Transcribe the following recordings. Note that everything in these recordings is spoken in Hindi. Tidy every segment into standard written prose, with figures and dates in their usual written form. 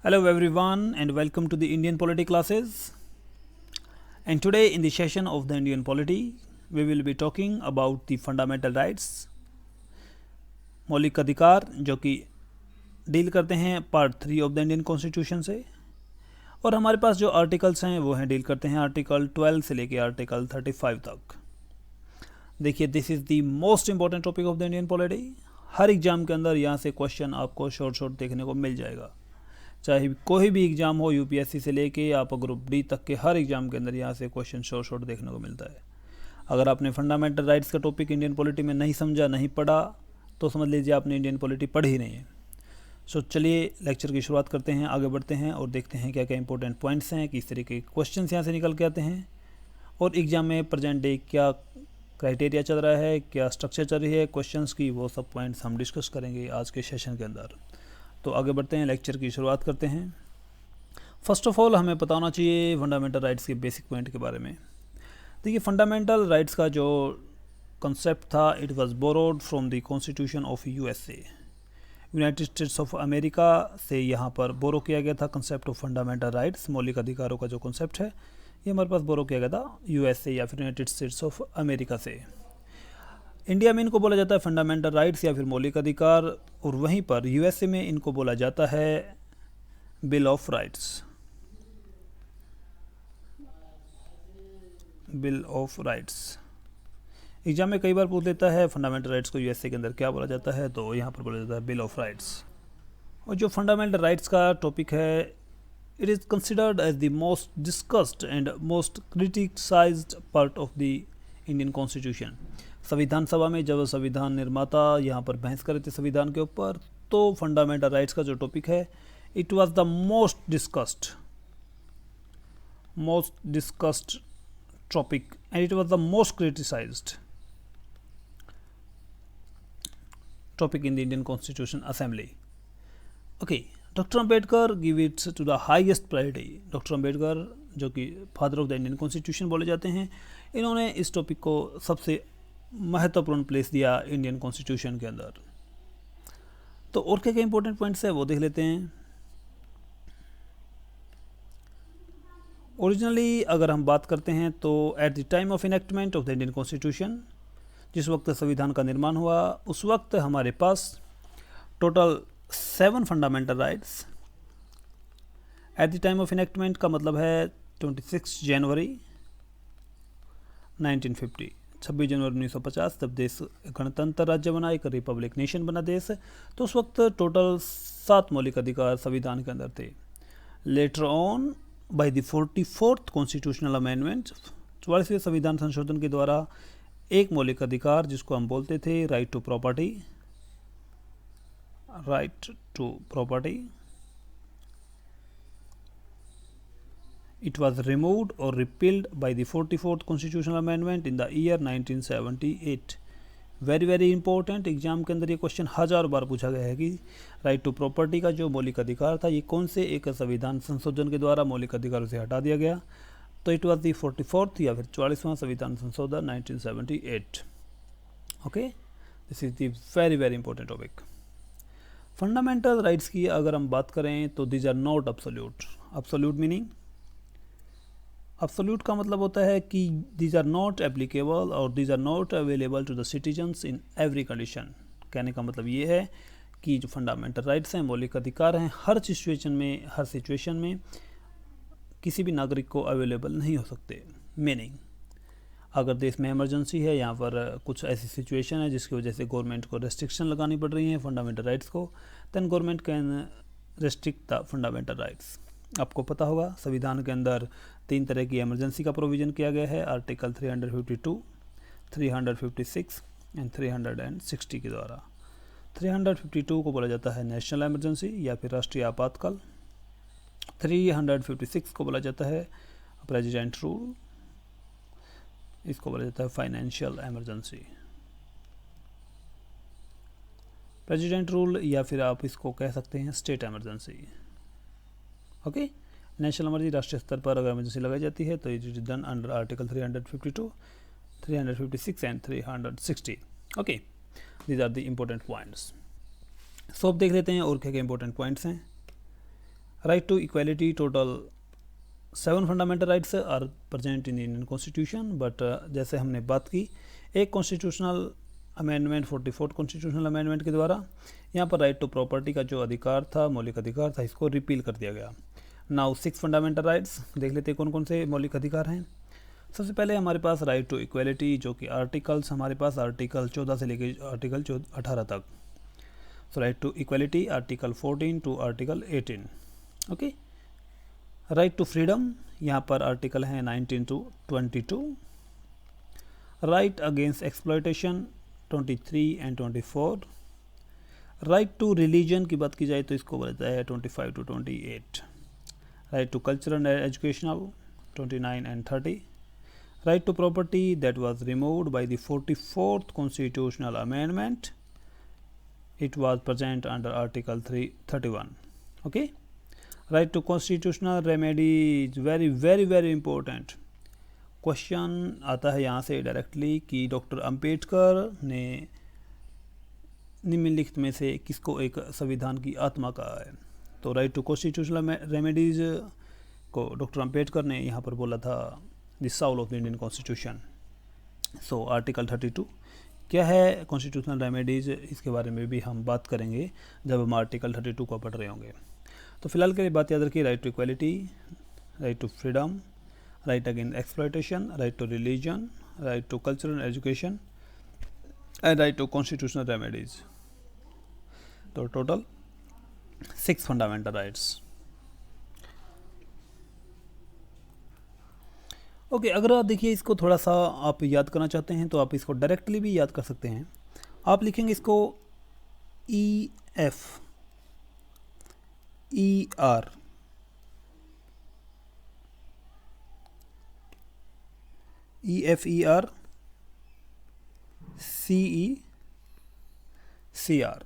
Hello everyone and welcome to the Indian Polity classes. And today in the session of the Indian Polity, we will be talking about the fundamental rights, मौलिक अधिकार, जो कि डील करते हैं part 3 of the Indian constitution से। और हमारे पास जो आर्टिकल्स हैं वो हैं डील करते हैं आर्टिकल 12 से लेके आर्टिकल 35 तक। देखिए, this is the most important topic of the Indian polity. Her exam के अंदर यहाँ से क्वेश्चन आपको शॉर्ट देखने को मिल जाएगा, चाहे कोई भी एग्ज़ाम हो, यूपीएससी से लेके आप ग्रुप डी तक के हर एग्ज़ाम के अंदर यहाँ से क्वेश्चन शॉर्ट देखने को मिलता है। अगर आपने फंडामेंटल राइट्स का टॉपिक इंडियन पॉलिटी में नहीं समझा, नहीं पढ़ा, तो समझ लीजिए आपने इंडियन पॉलिटी पढ़ी ही नहीं है। सो चलिए लेक्चर की शुरुआत करते हैं, आगे बढ़ते हैं और देखते हैं क्या क्या इंपॉर्टेंट पॉइंट्स हैं, किस तरीके के क्वेश्चन यहाँ से निकल के आते हैं और एग्ज़ाम में प्रेजेंट डे क्या क्राइटेरिया चल रहा है, क्या स्ट्रक्चर चल रही है क्वेश्चंस की, वो सब पॉइंट्स हम डिस्कस करेंगे आज के सेशन के अंदर। तो आगे बढ़ते हैं, लेक्चर की शुरुआत करते हैं। फर्स्ट ऑफ ऑल हमें पता होना चाहिए फंडामेंटल राइट्स के बेसिक पॉइंट के बारे में। देखिए, फंडामेंटल राइट्स का जो कंसेप्ट था, it was borrowed from the constitution of USA, United states of America से यहाँ पर बोरो किया गया था कंसेप्ट ऑफ फंडामेंटल राइट्स। मौलिक अधिकारों का जो कंसेप्ट है ये हमारे पास बोरो किया गया था यूएसए या फिर यूनाइटेड स्टेट्स ऑफ अमेरिका से। इंडिया में इनको बोला जाता है फंडामेंटल राइट्स या फिर मौलिक अधिकार, और वहीं पर यूएसए में इनको बोला जाता है bill of rights. Bill of rights exam में कई बार पूछ लेता है फंडामेंटल राइट्स को यूएसए के अंदर क्या बोला जाता है, तो यहाँ पर बोला जाता है बिल ऑफ राइट्स। और जो फंडामेंटल राइट्स का टॉपिक है, it is considered as the most discussed and most criticised part of the Indian constitution. संविधान सभा में जब संविधान निर्माता यहाँ पर बहस कर रहे थे संविधान के ऊपर, तो फंडामेंटल राइट्स का जो टॉपिक है, it was the most discussed topic and it was the most criticised topic in the Indian constitution assembly. Okay, doctor Ambedkar give its to the highest priority. Doctor Ambedkar, जो कि father of the Indian constitution बोले जाते हैं, इन्होंने इस टॉपिक को सबसे महत्वपूर्ण प्लेस दिया इंडियन कॉन्स्टिट्यूशन के अंदर। तो और क्या क्या इंपॉर्टेंट पॉइंट्स है वो देख लेते हैं। ओरिजिनली अगर हम बात करते हैं तो at the time of enactment of the Indian constitution, जिस वक्त संविधान का निर्माण हुआ, उस वक्त हमारे पास total 7 fundamental rights. At the time of enactment का मतलब है 26 जनवरी 1950, 26 जनवरी 1950, जब देश गणतंत्र राज्य बना, एक रिपब्लिक नेशन बना देश, तो उस वक्त टोटल 7 मौलिक अधिकार संविधान के अंदर थे। Later on by the 44th constitutional amendment, 44वें संविधान संशोधन के द्वारा एक मौलिक अधिकार जिसको हम बोलते थे right to property, it was removed or repealed by the 44th constitutional amendment in the year 1978. Very important, exam के अंदर ये क्वेश्चन 1000 बार पूछा गया है कि राइट टू प्रॉपर्टी का जो मौलिक अधिकार था, ये कौन से एक संविधान संशोधन के द्वारा मौलिक अधिकारों से हटा दिया गया। तो इट वाज दी 44th या फिर 44वां संविधान संशोधन 1978। Okay, this is the very important topic. Fundamental rights की अगर हम बात करें तो these are not absolute. Absolute meaning, absolute का मतलब होता है कि दीज आर नॉट एप्लीकेबल और these are not available to the citizens in every condition. कहने का मतलब ये है कि जो फंडामेंटल राइट्स हैं, मौलिक अधिकार हैं, हर सिचुएशन में किसी भी नागरिक को अवेलेबल नहीं हो सकते। मीनिंग, अगर देश में इमरजेंसी है, यहाँ पर कुछ ऐसी सिचुएशन है जिसकी वजह से गवर्नमेंट को रेस्ट्रिक्शन लगानी पड़ रही है फंडामेंटल राइट्स को, then government can restrict the fundamental rights. आपको पता होगा संविधान के अंदर 3 तरह की इमरजेंसी का प्रोविज़न किया गया है, आर्टिकल 352, 356 एंड 360 के द्वारा। 352 को बोला जाता है नेशनल इमरजेंसी या फिर राष्ट्रीय आपातकाल। 356 को बोला जाता है प्रेसिडेंट रूल, इसको बोला जाता है फाइनेंशियल इमरजेंसी। प्रेसिडेंट रूल या फिर आप इसको कह सकते हैं state emergency. Okay, national emergency राष्ट्रीय स्तर पर अगर इमरजेंसी लगाई जाती है तो it is done under article 352, 356 and 360। Okay, these are the important points. So अब देख लेते हैं और क्या क्या इंपॉर्टेंट पॉइंट्स हैं। Right to equality, total 7 fundamental rights are present in Indian constitution, but जैसे हमने बात की एक कॉन्स्टिट्यूशनल अमेंडमेंट 44 कॉन्स्टिट्यूशनल अमेंडमेंट के द्वारा यहाँ पर राइट टू प्रॉपर्टी का जो अधिकार था, मौलिक अधिकार था, इसको रिपील कर दिया गया। नाउ 6 फंडामेंटल राइट्स देख लेते हैं कौन कौन से मौलिक अधिकार हैं। सबसे पहले हमारे पास राइट टू इक्वालिटी, जो कि आर्टिकल्स हमारे पास आर्टिकल 14 से लेकर आर्टिकल 18 तक। So right to equality article 14 to article 18। Okay, right to freedom यहाँ पर आर्टिकल हैं 19 to 22। Right against exploitation 23 and 24। Right to religion की बात की जाए तो इसको बोला जाता है 25 to 28। Right to cultural and educational 29 and 30। Right to property that was removed by the 44th constitutional amendment, it was present under article 331. okay, right to constitutional remedy is very very very important। Question आता है यहाँ से डायरेक्टली कि डॉक्टर अंबेडकर ने निम्नलिखित में से किसको एक संविधान की आत्मा कहा है। तो राइट टू कॉन्स्टिट्यूशनल रेमेडीज को डॉक्टर अंबेडकर ने यहाँ पर बोला था the Saul of the Indian constitution. So article 32 क्या है कॉन्स्टिट्यूशनल रेमेडीज़, इसके बारे में भी हम बात करेंगे जब हम आर्टिकल 32 को पढ़ रहे होंगे। तो फिलहाल के लिए बात याद रखिए, right to equality, right to freedom, right against exploitation, right to religion, right to cultural education and right to constitutional remedies. तो टोटल 6 फंडामेंटल राइट्स। ओके, अगर आप देखिए इसको थोड़ा सा आप याद करना चाहते हैं तो आप इसको डायरेक्टली भी याद कर सकते हैं। आप लिखेंगे इसको EF ER CER।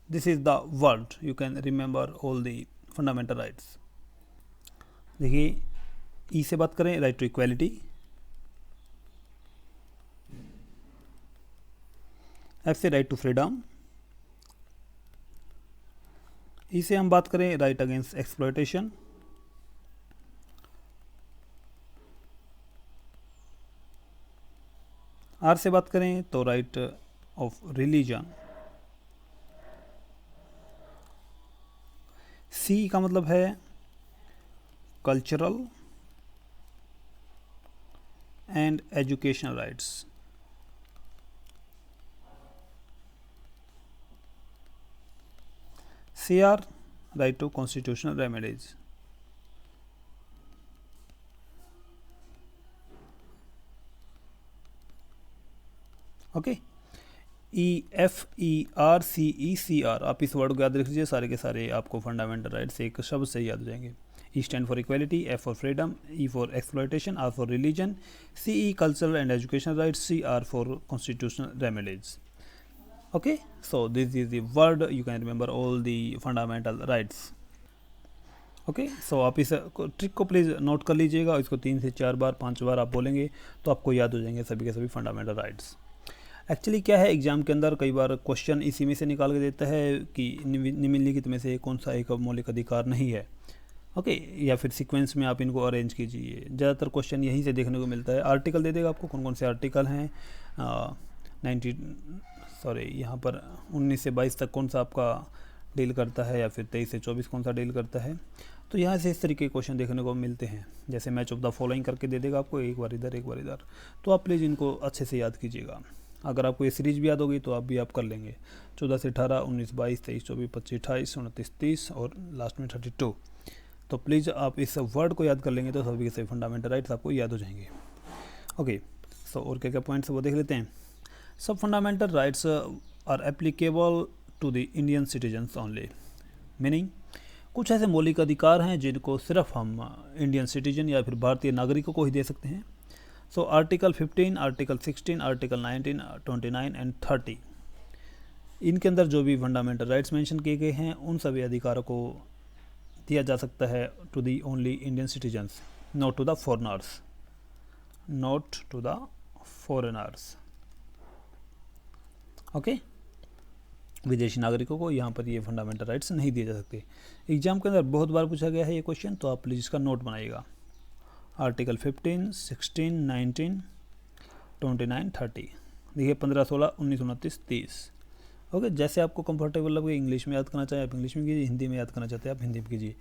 This is the word you can remember all the fundamental rights। देखिए ई से बात करें राइट टू इक्वालिटी, एफ से राइट टू फ्रीडम, ई से हम बात करें राइट अगेंस्ट एक्सप्लॉयटेशन, आर से बात करें तो राइट ऑफ रिलीजन, सी का मतलब है cultural and educational rights। CR right to constitutional remedies। Okay, EFERCECR आप इस वर्ड को याद रख लीजिए, सारे के सारे आपको फंडामेंटल राइट्स एक शब्द से याद हो जाएंगे। E stand for equality, F for freedom, E for exploitation, R for religion, CE cultural and educational rights, CR for constitutional remedies। Okay, so this is the word you can remember all the fundamental rights। Okay, so आप इस ट्रिक को प्लीज़ नोट कर लीजिएगा, इसको 3 से 4 बार 5 बार आप बोलेंगे तो आपको याद हो जाएंगे सभी के सभी फंडामेंटल राइट्स। एक्चुअली क्या है, एग्जाम के अंदर कई बार क्वेश्चन इसी में से निकाल के देता है कि निम्नलिखित में से कौन सा एक मौलिक अधिकार नहीं है। ओके, या फिर सीक्वेंस में आप इनको अरेंज कीजिए, ज़्यादातर क्वेश्चन यहीं से देखने को मिलता है। आर्टिकल दे देगा आपको कौन कौन से आर्टिकल हैं, 19 से 22 तक कौन सा आपका डील करता है, या फिर 23 से 24 कौन सा डील करता है। तो यहाँ से इस तरीके के क्वेश्चन देखने को मिलते हैं, जैसे मैच ऑफ द फॉलोइंग करके दे देगा आपको, एक बार इधर एक बार इधर। तो आप प्लीज़ इनको अच्छे से याद कीजिएगा। अगर आपको ये सीरीज भी याद होगी तो आप भी आप कर लेंगे। 14 से 18, 19, 22, 23, 24, 25, 28, 29, 30 और लास्ट में 32। तो प्लीज़ आप इस वर्ड को याद कर लेंगे तो सभी के सभी फंडामेंटल राइट्स आपको याद हो जाएंगे। ओके, सो और क्या क्या पॉइंट्स वो देख लेते हैं। सब fundamental rights are applicable to the Indian citizens only, meaning कुछ ऐसे मौलिक अधिकार हैं जिनको सिर्फ हम इंडियन सिटीजन या फिर भारतीय नागरिकों को ही दे सकते हैं। So article 15, article 16, article 19, 29 and 30, इनके अंदर जो भी फंडामेंटल राइट्स मेंशन किए गए हैं उन सभी अधिकारों को दिया जा सकता है to the only Indian citizens, not to the foreigners, not to the foreigners. Okay, विदेशी नागरिकों को यहाँ पर ये फंडामेंटल राइट्स नहीं दिए जा सकते। एग्जाम के अंदर बहुत बार पूछा गया है ये क्वेश्चन, तो आप प्लीज़ इसका नोट बनाइएगा। आर्टिकल 15, 16, 19, 29, 30। देखिए 15, 16, 19, 29, 30। ओके, जैसे आपको कंफर्टेबल लगे, इंग्लिश में याद करना चाहे आप इंग्लिश में कीजिए, हिंदी में याद करना चाहते हैं आप हिंदी में कीजिए।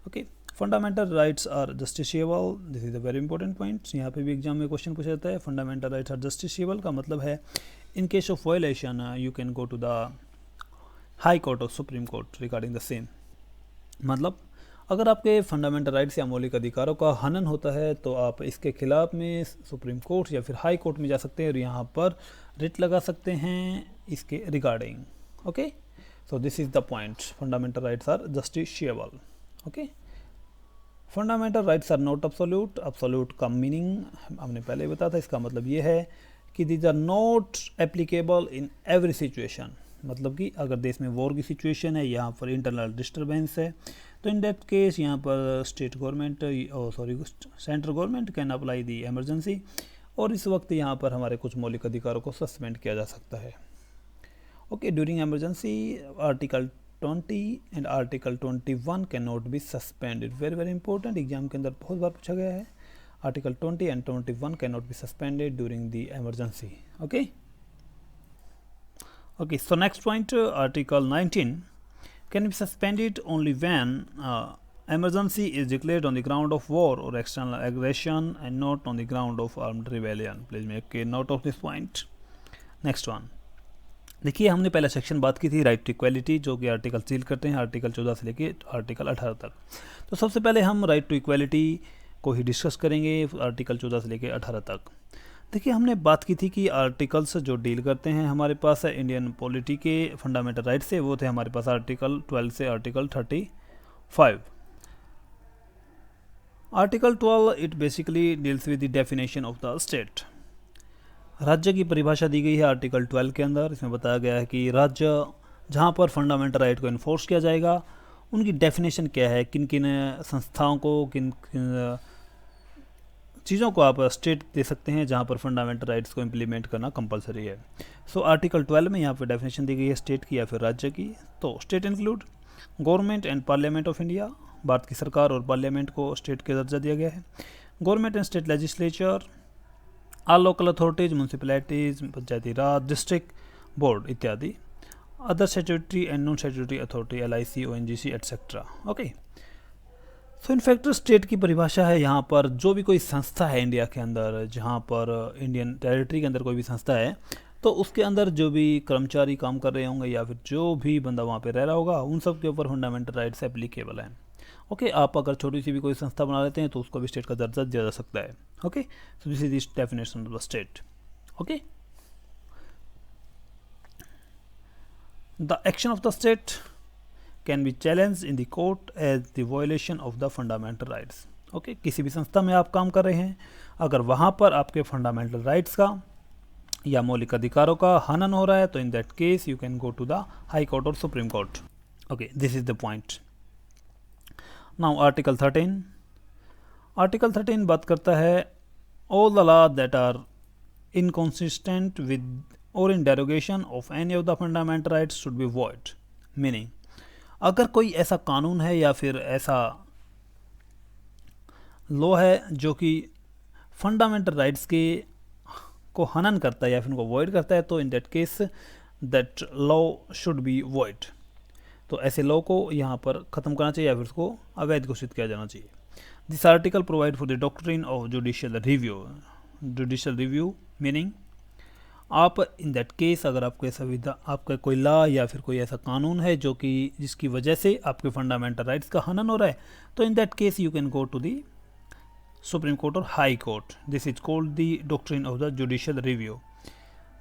Okay, fundamental rights are justiciable, this is a very important point. यहाँ पे भी एग्जाम में क्वेश्चन पूछा जाता है। फंडामेंटल राइट्स आर जस्टिशिएबल का मतलब है in case of violation you can go to the high court और supreme court regarding the same. मतलब अगर आपके फंडामेंटल राइट्स या मौलिक अधिकारों का हनन होता है तो आप इसके खिलाफ में सुप्रीम कोर्ट या फिर हाई कोर्ट में जा सकते हैं और यहाँ पर रिट लगा सकते हैं इसके regarding. Okay, so this is the point, fundamental rights are justiciable. Okay, fundamental rights are not absolute. Absolute का मीनिंग हमने पहले ही बताया था, इसका मतलब ये है कि these are not applicable in every situation. मतलब कि अगर देश में वॉर की सिचुएशन है, यहाँ पर इंटरनल डिस्टर्बेंस है, तो इन दैट केस यहाँ पर state government central government can apply the emergency, और इस वक्त यहाँ पर हमारे कुछ मौलिक अधिकारों को सस्पेंड किया जा सकता है। Okay, during emergency article 20 and article 21 can not be suspended. Very very important, exam के अंदर बहुत बार पूछा गया है। Article 20 and 21 can not be suspended during the emergency. Okay, okay, so next point, article 19 can be suspended only when emergency is declared on the ground of war or external aggression and not on the ground of armed rebellion. Please make a note of this point. Next one, देखिए हमने पहला सेक्शन बात की थी राइट टू इक्वालिटी, जो कि आर्टिकल सील करते हैं आर्टिकल 14 से लेके आर्टिकल 18 तक। तो सबसे पहले हम राइट टू इक्वालिटी को ही डिस्कस करेंगे, आर्टिकल 14 से लेके 18 तक। देखिए हमने बात की थी कि आर्टिकल्स जो डील करते हैं हमारे पास है इंडियन पॉलिटी के फंडामेंटल राइट से, वो थे हमारे पास आर्टिकल 12 से article 35। Article 12 it basically deals with the definition of the state. राज्य की परिभाषा दी गई है आर्टिकल 12 के अंदर। इसमें बताया गया है कि राज्य जहाँ पर फंडामेंटल राइट को इन्फोर्स किया जाएगा उनकी डेफिनेशन क्या है, किन किन संस्थाओं को, किन किन चीज़ों को आप स्टेट दे सकते हैं जहाँ पर फंडामेंटल राइट्स को इम्प्लीमेंट करना कंपलसरी है। सो आर्टिकल 12 में यहाँ पर डेफिनेशन दी गई है स्टेट की या फिर राज्य की। तो state include government and parliament of India, Bharat की सरकार और पार्लियामेंट को स्टेट के दर्जा दिया गया है। Government and state legislature, all local authorities, municipalities, Panchayati Raj, district board इत्यादि, other statutory and non statutory authority, LIC, ONGC etcetera. Okay, so in fact state की परिभाषा है यहाँ पर जो भी कोई संस्था है इंडिया के अंदर, जहाँ पर इंडियन टेरिटरी के अंदर कोई भी संस्था है, तो उसके अंदर जो भी कर्मचारी काम कर रहे होंगे या फिर जो भी बंदा वहाँ पे रह रहा होगा, उन सब के ऊपर फंडामेंटल राइट्स एप्लीकेबल हैं। ओके, आप अगर छोटी सी भी कोई संस्था बना लेते हैं तो उसको भी स्टेट का दर्जा दिया जा सकता है। Okay, so this is the definition of the state. Okay, the action of the state can be challenged in the court as the violation of the fundamental rights. Okay, किसी भी संस्था में आप काम कर रहे हैं, अगर वहाँ पर आपके फंडामेंटल राइट्स का या मौलिक अधिकारों का हनन हो रहा है तो in that case you can go to the high court और supreme court. Okay, this is the point. Now article 13। Article 13 बात करता है all the law that are inconsistent with और in derogation of any of the fundamental rights should be void. Meaning अगर कोई ऐसा कानून है या फिर ऐसा लॉ है जो कि फंडामेंटल राइट्स के को हनन करता है या फिर उनको वॉइड करता है, तो in that case that law should be void. तो ऐसे लॉ को यहाँ पर ख़त्म करना चाहिए या फिर उसको अवैध घोषित किया जाना चाहिए। This article provide for the doctrine of judicial review. Judicial review meaning आप इन दैट केस अगर आपको ऐसा आपका कोई लॉ या फिर कोई ऐसा कानून है जो कि जिसकी वजह से आपके फंडामेंटल राइट्स का हनन हो रहा है, तो in that case you can go to the supreme court और high court. This is called the doctrine of the judicial review.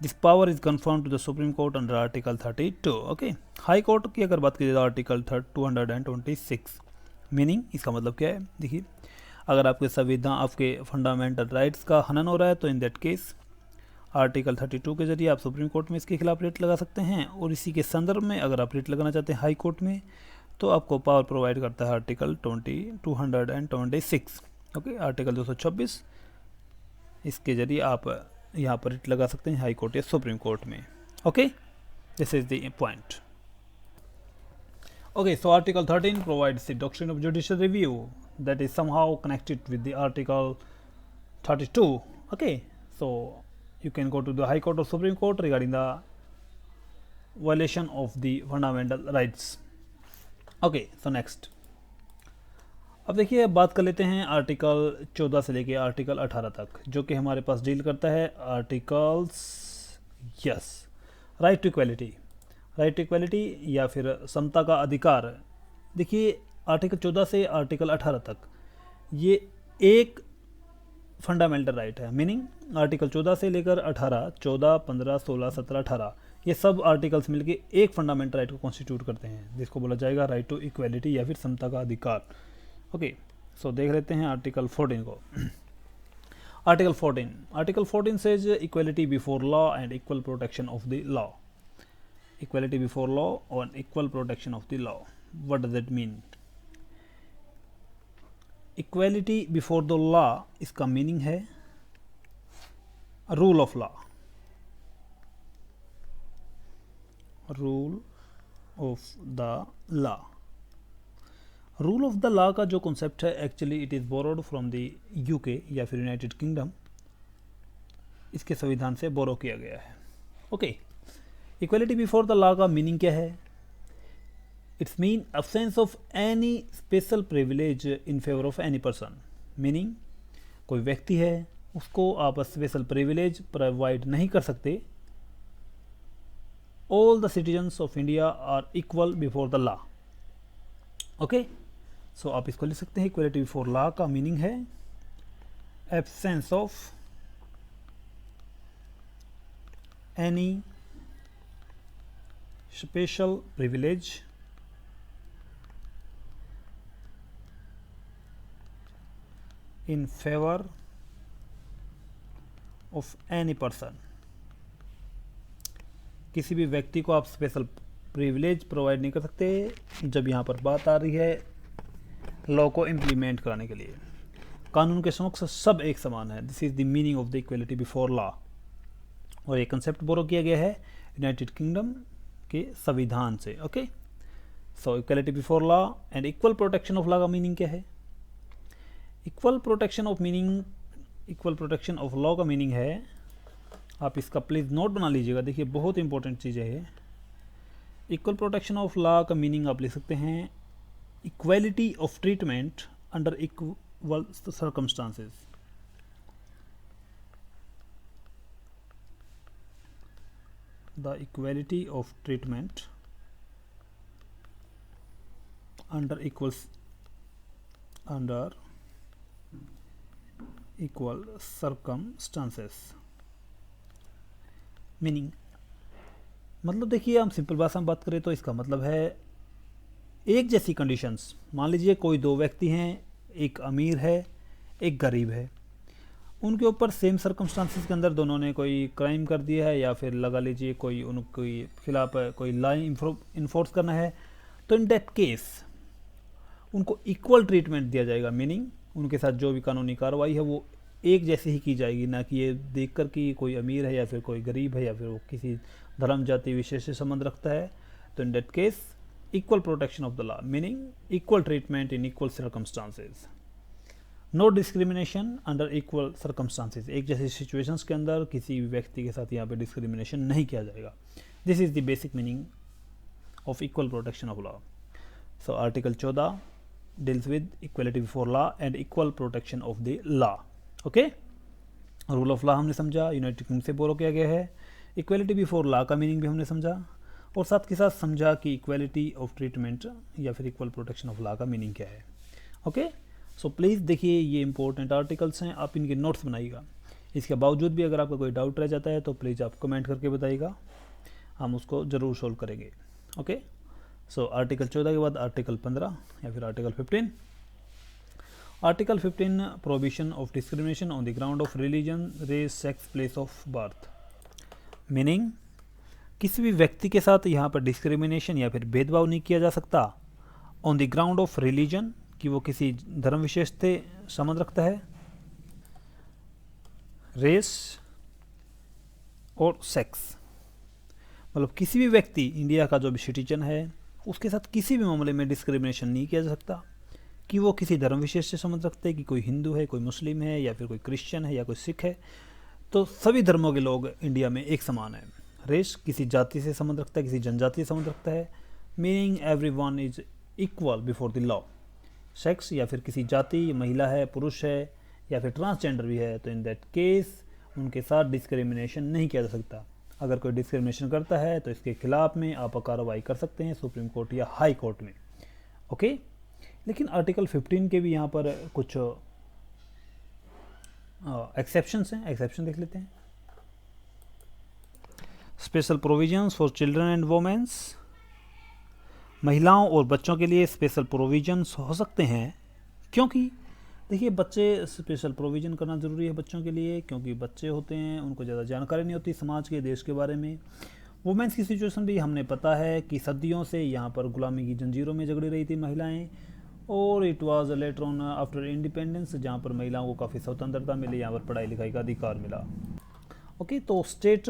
This power is confirm to the supreme court under article 32। Okay, high court की अगर बात की जाए आर्टिकल 226। मीनिंग इसका मतलब क्या है, देखिए अगर आपके संविधान आपके फंडामेंटल राइट्स का हनन हो रहा है तो इन दैट केस आर्टिकल 32 के जरिए आप सुप्रीम कोर्ट में इसके खिलाफ रेट लगा सकते हैं, और इसी के संदर्भ में अगर आप रेट लगाना चाहते हैं हाई कोर्ट में तो आपको पावर प्रोवाइड करता है आर्टिकल 226। ओके, आर्टिकल 226 इसके जरिए आप यहाँ पर रेट लगा सकते हैं हाई कोर्ट या सुप्रीम कोर्ट में। Okay, This is the point. Okay, so Article 13 provides the doctrine of judicial review that is somehow connected with the Article 32. Okay, so you can go to the High Court or Supreme Court regarding the violation of the fundamental rights. Okay, so next. अब देखिए, अब बात कर लेते हैं आर्टिकल 14 से लेके आर्टिकल 18 तक, जो कि हमारे पास डील करता है articles, yes, right to equality, right to equality या फिर समता का अधिकार। देखिए, आर्टिकल 14 से आर्टिकल 18 तक ये एक फंडामेंटल राइट है, मीनिंग आर्टिकल 14 से लेकर 18, 14, 15, 16, 17, 18 ये सब आर्टिकल्स मिलके एक फंडामेंटल राइट को कॉन्स्टिट्यूट करते हैं, जिसको बोला जाएगा राइट टू इक्वलिटी या फिर समता का अधिकार। ओके, सो देख लेते हैं आर्टिकल 14 को। Article 14 says equality before law and equal protection of the law. Equality before law और equal protection of the law, what does it mean? Equality before the law, इसका मीनिंग है rule of law, rule of the law. Rule of the law का जो कॉन्सेप्ट है, actually it is borrowed from the UK या फिर यूनाइटेड किंगडम, इसके संविधान से बोरो किया गया है। Okay, equality before the law का मीनिंग क्या है? It's mean absence of any special privilege in favour of any person, meaning कोई व्यक्ति है, उसको आप स्पेशल प्रिविलेज प्रोवाइड नहीं कर सकते। All the citizens of India are equal before the law. Okay, so आप इसको लिख सकते हैं, इक्वलिटी बिफोर लॉ का मीनिंग है absence of any special privilege in favour of any person. किसी भी व्यक्ति को आप स्पेशल प्रिविलेज प्रोवाइड नहीं कर सकते जब यहाँ पर बात आ रही है लॉ को इम्प्लीमेंट कराने के लिए। कानून के समक्ष सब एक समान है, this is the meaning of the equality before law. और ये कंसेप्ट बोरो किया गया है यूनाइटेड किंगडम के संविधान से। Okay, so equality before law and equal protection of law का मीनिंग क्या है? इक्वल प्रोटेक्शन ऑफ लॉ का मीनिंग है, आप इसका प्लीज़ नोट बना लीजिएगा, देखिए बहुत इंपॉर्टेंट चीज़ है ये। इक्वल प्रोटेक्शन ऑफ लॉ का मीनिंग आप लिख सकते हैं equality of treatment under equal circumstances. The equality of treatment under equal circumstances, meaning मतलब देखिए, हम सिंपल भाषा में बात करें तो इसका मतलब है एक जैसी कंडीशंस। मान लीजिए कोई दो व्यक्ति हैं, एक अमीर है एक गरीब है, उनके ऊपर सेम सर्कमस्टांसेस के अंदर दोनों ने कोई क्राइम कर दिया है या फिर लगा लीजिए कोई उनके खिलाफ कोई लॉ इन्फोर्स करना है, तो इन दैट केस उनको इक्वल ट्रीटमेंट दिया जाएगा, मीनिंग उनके साथ जो भी कानूनी कार्रवाई है वो एक जैसी ही की जाएगी, ना कि ये देखकर कि कोई अमीर है या फिर कोई गरीब है या फिर वो किसी धर्म जाति विशेष से संबंध रखता है। तो in that case equal protection of the law, meaning equal treatment in equal circumstances, no discrimination under equal circumstances. एक जैसी सिचुएशंस के अंदर किसी भी व्यक्ति के साथ यहाँ पे डिस्क्रिमिनेशन नहीं किया जाएगा। This is the basic meaning of equal protection of law. So article 14 deals with equality before law and equal protection of the law. Okay, rule of law हमने समझा, यूनाइटेड किंगडम से बोरो किया गया है। इक्वलिटी बिफोर लॉ का मीनिंग भी हमने समझा और साथ के साथ समझा कि इक्वलिटी ऑफ ट्रीटमेंट या फिर इक्वल प्रोटेक्शन ऑफ लॉ का मीनिंग क्या है। ओके, सो प्लीज़ देखिए, ये इंपॉर्टेंट आर्टिकल्स हैं, आप इनके नोट्स बनाइएगा। इसके बावजूद भी अगर आपका कोई डाउट रह जाता है तो प्लीज़ आप कमेंट करके बताइएगा, हम उसको ज़रूर सोल्व करेंगे। ओके, सो आर्टिकल 14 के बाद आर्टिकल 15 या फिर article 15। Article 15 prohibition of discrimination on the ground of religion, race, sex, place of birth, meaning किसी भी व्यक्ति के साथ यहाँ पर डिस्क्रिमिनेशन या फिर भेदभाव नहीं किया जा सकता on the ground of religion, कि वो किसी धर्म विशेष से संबंध रखता है, रेस और सेक्स, मतलब किसी भी व्यक्ति, इंडिया का जो भी सिटीजन है, उसके साथ किसी भी मामले में डिस्क्रिमिनेशन नहीं किया जा सकता, कि वो किसी धर्म विशेष से संबंध रखते हैं, कि कोई हिंदू है, कोई मुस्लिम है, या फिर कोई क्रिश्चियन है, या कोई सिख है। तो सभी धर्मों के लोग इंडिया में एक समान है। रेस किसी जाति से संबंध रखता है, किसी जनजाति से संबंध रखता है, meaning every one is equal before the law. Sex या फिर किसी जाति, महिला है, पुरुष है, या फिर ट्रांसजेंडर भी है, तो इन दैट केस उनके साथ डिस्क्रिमिनेशन नहीं किया जा सकता। अगर कोई डिस्क्रिमिनेशन करता है तो इसके खिलाफ में आप कार्रवाई कर सकते हैं सुप्रीम कोर्ट या हाई कोर्ट में। ओके, लेकिन आर्टिकल 15 के भी यहाँ पर कुछ एक्सेप्शंस हैं, एक्सेप्शन देख लेते हैं। Special provisions for children and women's, महिलाओं और बच्चों के लिए स्पेशल प्रोविजंस हो सकते हैं, क्योंकि देखिए बच्चे, स्पेशल प्रोविज़न करना ज़रूरी है बच्चों के लिए, क्योंकि बच्चे होते हैं, उनको ज़्यादा जानकारी नहीं होती समाज के, देश के बारे में। वुमेंस की सिचुएशन भी हमने पता है कि सदियों से यहाँ पर गुलामी की जंजीरों में जकड़ी रही थी महिलाएं, और it was later on after independence, जहाँ पर महिलाओं को काफ़ी स्वतंत्रता मिली, यहाँ पर पढ़ाई लिखाई का अधिकार मिला। ओके, तो state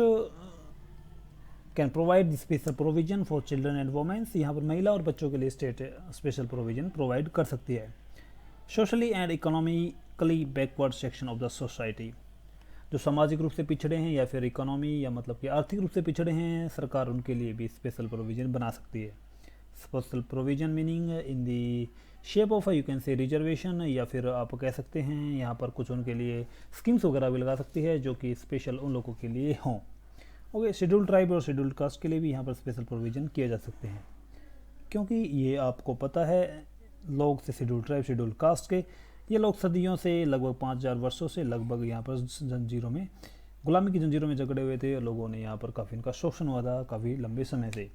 can provide special provision for children and women's, यहाँ पर महिला और बच्चों के लिए स्टेट स्पेशल प्रोविजन प्रोवाइड कर सकती है। Socially and economically backward section of the society, जो सामाजिक रूप से पिछड़े हैं या फिर इकोनॉमी या मतलब कि आर्थिक रूप से पिछड़े हैं, सरकार उनके लिए भी स्पेशल प्रोविज़न बना सकती है। Special provision meaning in the shape of you can say reservation, या फिर आप कह सकते हैं यहाँ पर कुछ उनके लिए स्कीम्स वगैरह भी लगा सकती है जो कि स्पेशल उन लोगों के लिए हों। ओके, शेड्यूल्ड ट्राइब और शेड्यूल्ड कास्ट के लिए भी यहाँ पर स्पेशल प्रोविज़न किए जा सकते हैं, क्योंकि ये आपको पता है लोग से शेड्यूल ट्राइब, शेड्यूल कास्ट के ये लोग सदियों से, लगभग 5000 वर्षों से लगभग यहाँ पर जंजीरों में, गुलामी की जंजीरों में जकड़े हुए थे। लोगों ने यहाँ पर काफ़ी इनका शोषण हुआ था काफ़ी लंबे समय से।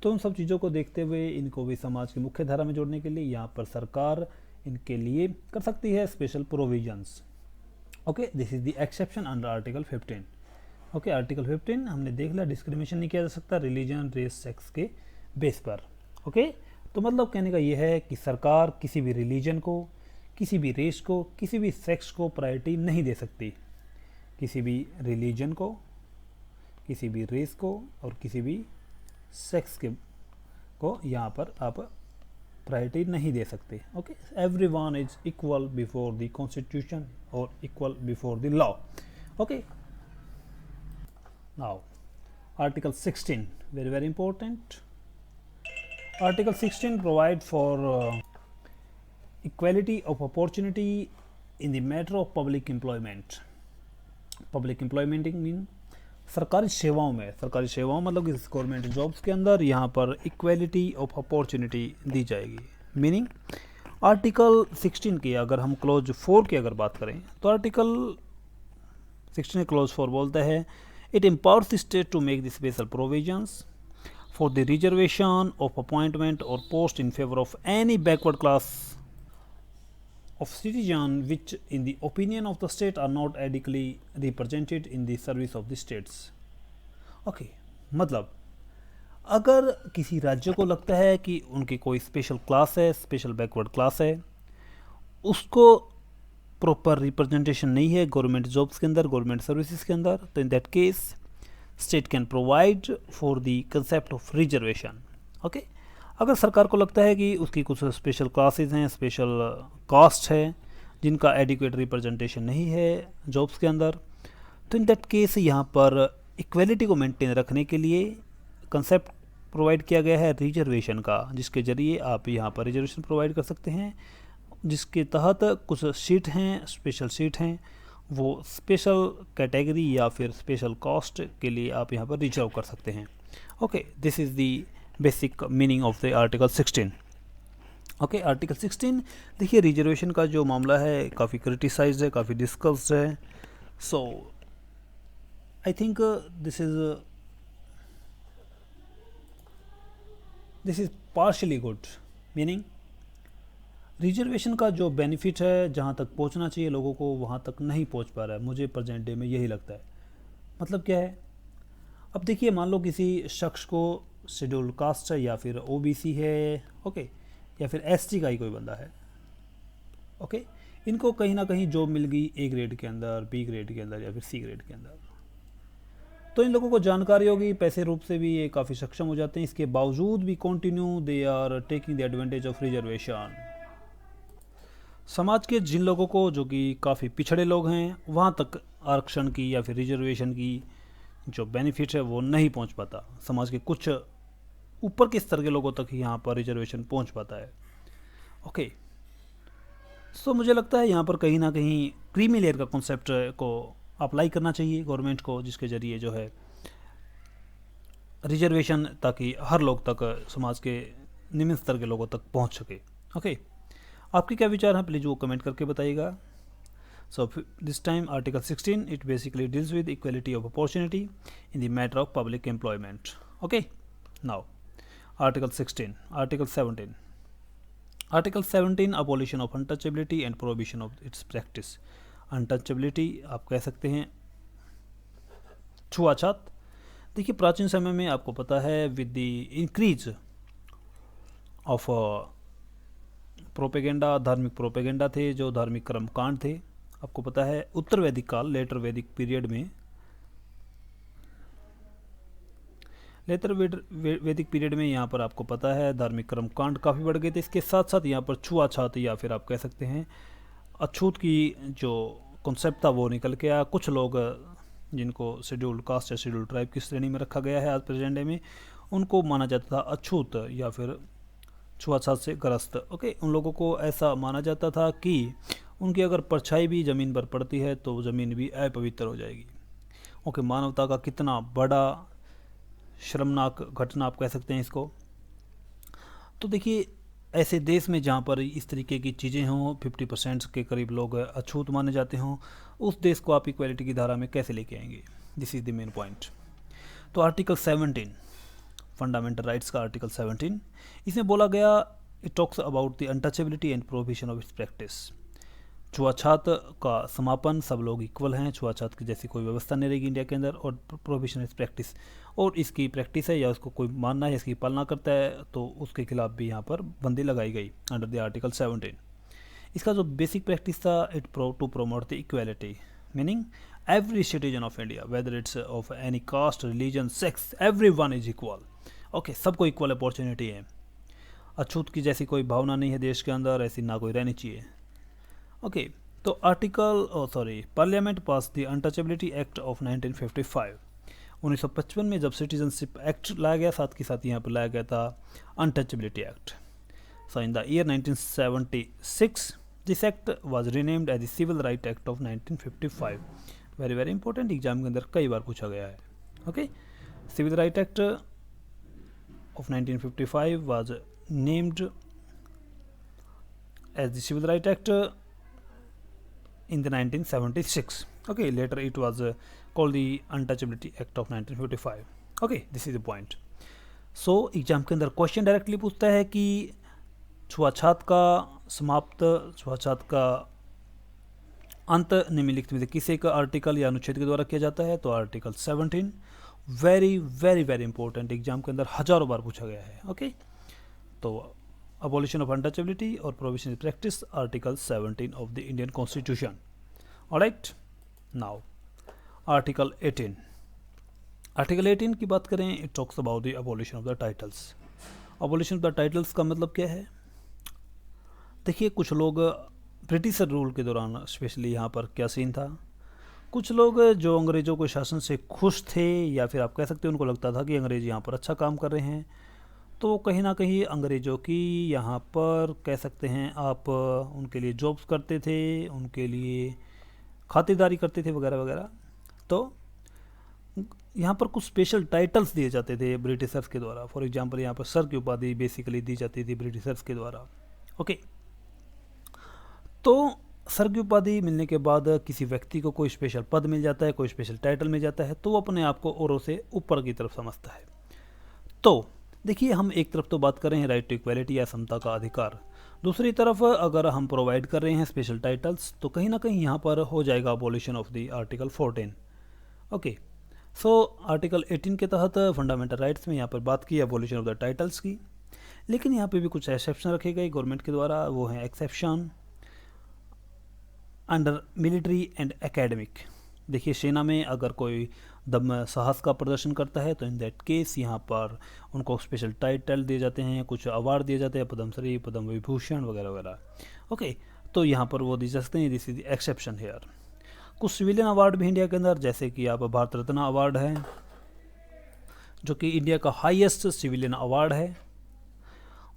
तो उन सब चीज़ों को देखते हुए इनको भी समाज की मुख्य धारा में जोड़ने के लिए यहाँ पर सरकार इनके लिए कर सकती है special provisions. Okay, this is the exception under article 15। Okay, article 15 हमने देख लिया, डिस्क्रिमिनेशन नहीं किया जा सकता रिलीजन, रेस, सेक्स के बेस पर। ओके, तो मतलब कहने का ये है कि सरकार किसी भी रिलीजन को, किसी भी रेस को, किसी भी सेक्स को प्रायोरिटी नहीं दे सकती। किसी भी रिलीजन को, किसी भी रेस को और किसी भी सेक्स के को यहाँ पर आप प्रायोरिटी नहीं दे सकते। Okay, everyone is equal before the constitution और equal before the law. Okay, now article 16, very very important. Article 16 provide for equality of opportunity in the matter of public employment. Public employment mean सरकारी सेवाओं में, सरकारी सेवाओं मतलब इस गवर्नमेंट जॉब्स के अंदर यहाँ पर इक्वलिटी ऑफ अपॉर्चुनिटी दी जाएगी। मीनिंग आर्टिकल 16 की अगर हम क्लोज 4 की अगर बात करें तो आर्टिकल 16 क्लोज 4 बोलता है, it empowers the state to make the special provisions for the reservation of appointment or post in favor of any backward class of citizen which in the opinion of the state are not adequately represented in the service of the states. Okay, मतलब अगर किसी राज्य को लगता है कि उनकी कोई स्पेशल क्लास है, स्पेशल बैकवर्ड क्लास है, उसको प्रॉपर रिप्रेजेंटेशन नहीं है गवर्नमेंट जॉब्स के अंदर, गवर्नमेंट सर्विसेज के अंदर, तो in that case state can provide for the concept of reservation. Okay, अगर सरकार को लगता है कि उसकी कुछ स्पेशल क्लासेस हैं, स्पेशल कास्ट है जिनका एडिक्वेट रिप्रेजेंटेशन नहीं है जॉब्स के अंदर, तो इन दैट केस यहाँ पर इक्वलिटी को मेंटेन रखने के लिए कंसेप्ट प्रोवाइड किया गया है रिजर्वेशन का, जिसके ज़रिए आप यहाँ पर रिजर्वेशन प्रोवाइड कर सकते हैं, जिसके तहत कुछ सीट हैं, स्पेशल सीट हैं, वो स्पेशल कैटेगरी या फिर स्पेशल कॉस्ट के लिए आप यहाँ पर रिजर्व कर सकते हैं। Okay, this is the basic meaning of the article 16। Okay, article 16 देखिए रिजर्वेशन का जो मामला है काफ़ी क्रिटिसाइज्ड है, काफ़ी डिस्कस्ड है। So I think this is partially good. Meaning reservation का जो बेनिफिट है जहाँ तक पहुँचना चाहिए लोगों को वहाँ तक नहीं पहुँच पा रहा है, मुझे प्रेजेंट डे में यही लगता है। मतलब क्या है, अब देखिए मान लो किसी शख्स को शेड्यूल्ड कास्ट है या फिर ओबीसी है, ओके, या फिर एसटी का ही कोई बंदा है, ओके, इनको कहीं ना कहीं जॉब मिल गई ए ग्रेड के अंदर, बी ग्रेड के अंदर या फिर सी ग्रेड के अंदर। तो इन लोगों को जानकारी होगी, पैसे रूप से भी ये काफ़ी सक्षम हो जाते हैं, इसके बावजूद भी continue they are taking the advantage of reservation. समाज के जिन लोगों को जो कि काफ़ी पिछड़े लोग हैं, वहाँ तक आरक्षण की या फिर रिजर्वेशन की जो बेनिफिट है वो नहीं पहुँच पाता। समाज के कुछ ऊपर के स्तर के लोगों तक ही यहाँ पर रिजर्वेशन पहुँच पाता है। ओके, सो मुझे लगता है यहाँ पर कहीं ना कहीं क्रीमी लेयर का कॉन्सेप्ट को अप्लाई करना चाहिए गवर्नमेंट को, जिसके ज़रिए जो है रिजर्वेशन ताकि हर लोग तक, समाज के निम्न स्तर के लोगों तक पहुँच सके। ओके, आपके क्या विचार हैं, प्लीज़ वो कमेंट करके बताइएगा। So this time article 16 it basically deals with equality of opportunity in the matter of public employment. Okay, now article 16, article 17, article 17 abolition of untouchability and prohibition of its practice. Untouchability आप कह सकते हैं छुआछात। देखिए, प्राचीन समय में आपको पता है with the increase of propaganda, धार्मिक प्रोपेगेंडा थे, जो धार्मिक कर्मकांड थे, आपको पता है उत्तर वैदिक काल, लेटर वैदिक पीरियड में, लेटर वैदिक पीरियड में यहाँ पर आपको पता है धार्मिक कर्मकांड काफ़ी बढ़ गए थे। इसके साथ साथ यहाँ पर छुआछात या फिर आप कह सकते हैं अछूत की जो कॉन्सेप्ट था वो निकल के आया। कुछ लोग जिनको शेड्यूल्ड कास्ट या शेड्यूल्ड ट्राइब की श्रेणी में रखा गया है आज प्रेजेंट डे में, उनको माना जाता था अछूत या फिर छुआछात से ग्रस्त। ओके, उन लोगों को ऐसा माना जाता था कि उनकी अगर परछाई भी ज़मीन पर पड़ती है तो ज़मीन भी अपवित्र हो जाएगी। ओके, मानवता का कितना बड़ा शर्मनाक घटना आप कह सकते हैं इसको। तो देखिए, ऐसे देश में जहाँ पर इस तरीके की चीज़ें हों, 50% के करीब लोग अछूत माने जाते हों, उस देश को आप इक्वालिटी की धारा में कैसे लेके आएंगे? This is the main point. तो आर्टिकल 17 फंडामेंटल राइट्स का आर्टिकल 17, इसमें बोला गया, it talks about the untouchability and prohibition of its practice. छुआछात का समापन, सब लोग इक्वल हैं, छुआछात की जैसी कोई व्यवस्था नहीं रहेगी इंडिया के अंदर, और प्रोहिबिशन इज प्रैक्टिस, और इसकी प्रैक्टिस है या उसको कोई मानना है, इसकी पालना करता है तो उसके खिलाफ भी यहाँ पर बंदी लगाई गई अंडर द आर्टिकल 17। इसका जो बेसिक प्रैक्टिस था, it to promote the equality, meaning every citizen of India whether it's of any caste, religion, sex, every one is equal. Okay, सबको इक्वल अपॉर्चुनिटी है। अछूत की जैसी कोई भावना नहीं है देश के अंदर, ऐसी ना कोई रहनी चाहिए। ओके, तो parliament pass the untouchability act of 1955। 1955 में जब सिटीजनशिप एक्ट लाया गया, साथ के साथ यहाँ पर लाया गया था untouchability act. So in the year 1976 this act was renamed as the civil right act of 1955। Very very important, exam के अंदर कई बार पूछा गया है। Okay, civil right act of 1955 was named as the Civil Rights Act in the 1976. Okay, later it was called the Untouchability Act of 1955. Okay, this is the point. So exam के अंदर क्वेश्चन डायरेक्टली पूछता है कि छुआछात का समाप्त, छुआछात का अंत निम्नलिखित में से किस एक आर्टिकल या अनुच्छेद के द्वारा किया जाता है? तो article 17। Very very very important, exam के अंदर हजारों बार पूछा गया है। ओके, तो अबॉलिशन ऑफ अनटचेबिलिटी और provision of practice, article 17 of the Indian constitution. Alright, now article 18। Article 18 की बात करें, it talks about the abolition of the titles. Abolition of the titles का मतलब क्या है? देखिए, कुछ लोग ब्रिटिश रूल के दौरान, स्पेशली यहाँ पर क्या सीन था, कुछ लोग जो अंग्रेज़ों के शासन से खुश थे या फिर आप कह सकते हैं उनको लगता था कि अंग्रेज़ यहाँ पर अच्छा काम कर रहे हैं, तो कहीं ना कहीं अंग्रेज़ों की यहाँ पर कह सकते हैं आप उनके लिए जॉब्स करते थे, उनके लिए खातिरदारी करते थे वगैरह वगैरह। तो यहाँ पर कुछ स्पेशल टाइटल्स दिए जाते थे ब्रिटिशर्स के द्वारा। फॉर एग्जांपल, यहाँ पर सर की उपाधि बेसिकली दी जाती थी ब्रिटिशर्स के द्वारा। ओके, तो सर की उपाधि मिलने के बाद किसी व्यक्ति को कोई स्पेशल पद मिल जाता है, कोई स्पेशल टाइटल मिल जाता है, तो वो अपने आप को औरों से ऊपर की तरफ समझता है। तो देखिए, हम एक तरफ तो बात कर रहे हैं राइट टू इक्वालिटी या समता का अधिकार, दूसरी तरफ अगर हम प्रोवाइड कर रहे हैं स्पेशल टाइटल्स, तो कहीं ना कहीं यहाँ पर हो जाएगा abolition of the article 14। Okay, so article 18 के तहत फंडामेंटल राइट्स में यहाँ पर बात की अबॉलिशन ऑफ द टाइटल्स की, लेकिन यहाँ पे भी कुछ एक्सेप्शन रखे गए गवर्नमेंट के द्वारा। वो हैं exception under military and academic. देखिए, सेना में अगर कोई दम साहस का प्रदर्शन करता है, तो इन दैट केस यहाँ पर उनको स्पेशल टाइटल दिए जाते हैं, कुछ अवार्ड दिए जाते हैं, पद्मश्री, पद्म विभूषण वगैरह वगैरह। ओके, तो यहाँ पर वो दिए जा सकते हैं, दिस इज एक्सेप्शन हेयर। कुछ सिविलियन अवार्ड भी इंडिया के अंदर, जैसे कि आप भारत रत्न अवार्ड है जो कि इंडिया का हाईएस्ट सिविलियन अवार्ड है।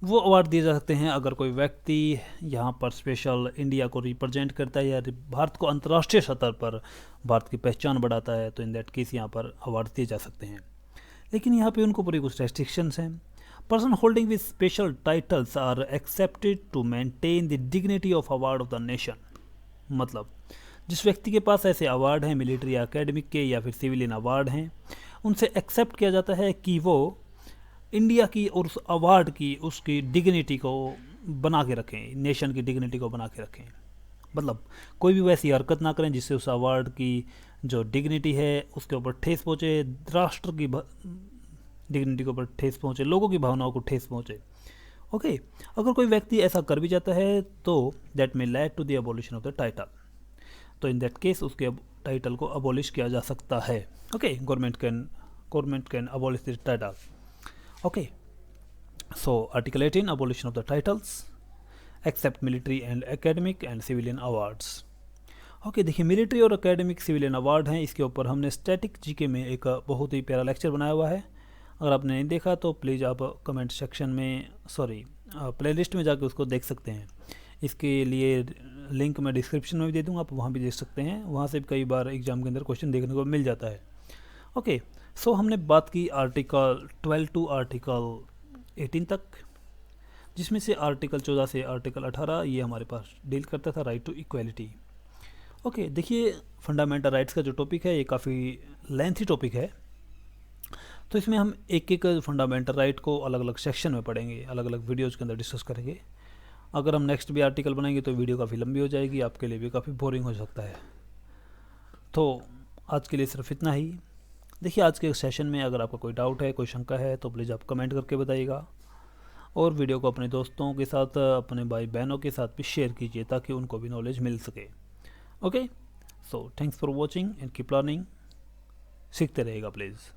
वो अवार्ड दिए जा सकते हैं अगर कोई व्यक्ति यहाँ पर स्पेशल इंडिया को रिप्रेजेंट करता है या भारत को अंतर्राष्ट्रीय स्तर पर भारत की पहचान बढ़ाता है, तो इन दैट केस यहाँ पर अवार्ड दिए जा सकते हैं। लेकिन यहाँ पे उनको पूरी कुछ रेस्ट्रिक्शंस हैं। Person holding with special titles are accepted to maintain the dignity of award of the nation. मतलब जिस व्यक्ति के पास ऐसे अवार्ड हैं, मिलिट्री या एकेडमिक के या फिर सिविलियन अवार्ड हैं, उनसे एक्सेप्ट किया जाता है कि वो इंडिया की और उस अवार्ड की उसकी डिग्निटी को बना के रखें, नेशन की डिग्निटी को बना के रखें। मतलब कोई भी वैसी हरकत ना करें जिससे उस अवार्ड की जो डिग्निटी है उसके ऊपर ठेस पहुँचे, राष्ट्र की डिग्निटी के ऊपर ठेस पहुँचे, लोगों की भावनाओं को ठेस पहुँचे। ओके, अगर कोई व्यक्ति ऐसा कर भी जाता है तो that may lead to the abolition of the title. तो इन दैट केस उसके टाइटल को अबॉलिश किया जा सकता है। Okay, government can abolish the title. Okay, so Article 18 abolition of the titles except military and academic and civilian awards. Okay, देखिए मिलिट्री और एकेडमिक सिविलियन अवार्ड हैं, इसके ऊपर हमने स्टैटिक जीके में एक बहुत ही प्यारा लेक्चर बनाया हुआ है। अगर आपने नहीं देखा तो प्लीज़ आप कमेंट सेक्शन में प्लेलिस्ट में जाके उसको देख सकते हैं। इसके लिए लिंक मैं डिस्क्रिप्शन में भी दे दूँगा, आप वहाँ भी देख सकते हैं। वहाँ से भी कई बार एग्जाम के अंदर क्वेश्चन देखने को मिल जाता है। ओके, सो हमने बात की आर्टिकल 12 टू आर्टिकल 18 तक, जिसमें से आर्टिकल 14 से आर्टिकल 18 ये हमारे पास डील करता था राइट टू इक्वलिटी। ओके, देखिए फंडामेंटल राइट्स का जो टॉपिक है ये काफ़ी लेंथी टॉपिक है, तो इसमें हम एक एक फंडामेंटल राइट को अलग अलग सेक्शन में पढ़ेंगे, अलग अलग वीडियोज़ के अंदर डिस्कस करेंगे। अगर हम नेक्स्ट भी आर्टिकल बनाएंगे तो वीडियो काफ़ी लंबी हो जाएगी, आपके लिए भी काफ़ी बोरिंग हो सकता है। तो आज के लिए सिर्फ इतना ही। देखिए आज के सेशन में अगर आपका कोई डाउट है, कोई शंका है, तो प्लीज़ आप कमेंट करके बताइएगा, और वीडियो को अपने दोस्तों के साथ, अपने भाई बहनों के साथ भी शेयर कीजिए ताकि उनको भी नॉलेज मिल सके। Okay, so thanks for watching and keep learning. सीखते रहेगा प्लीज़।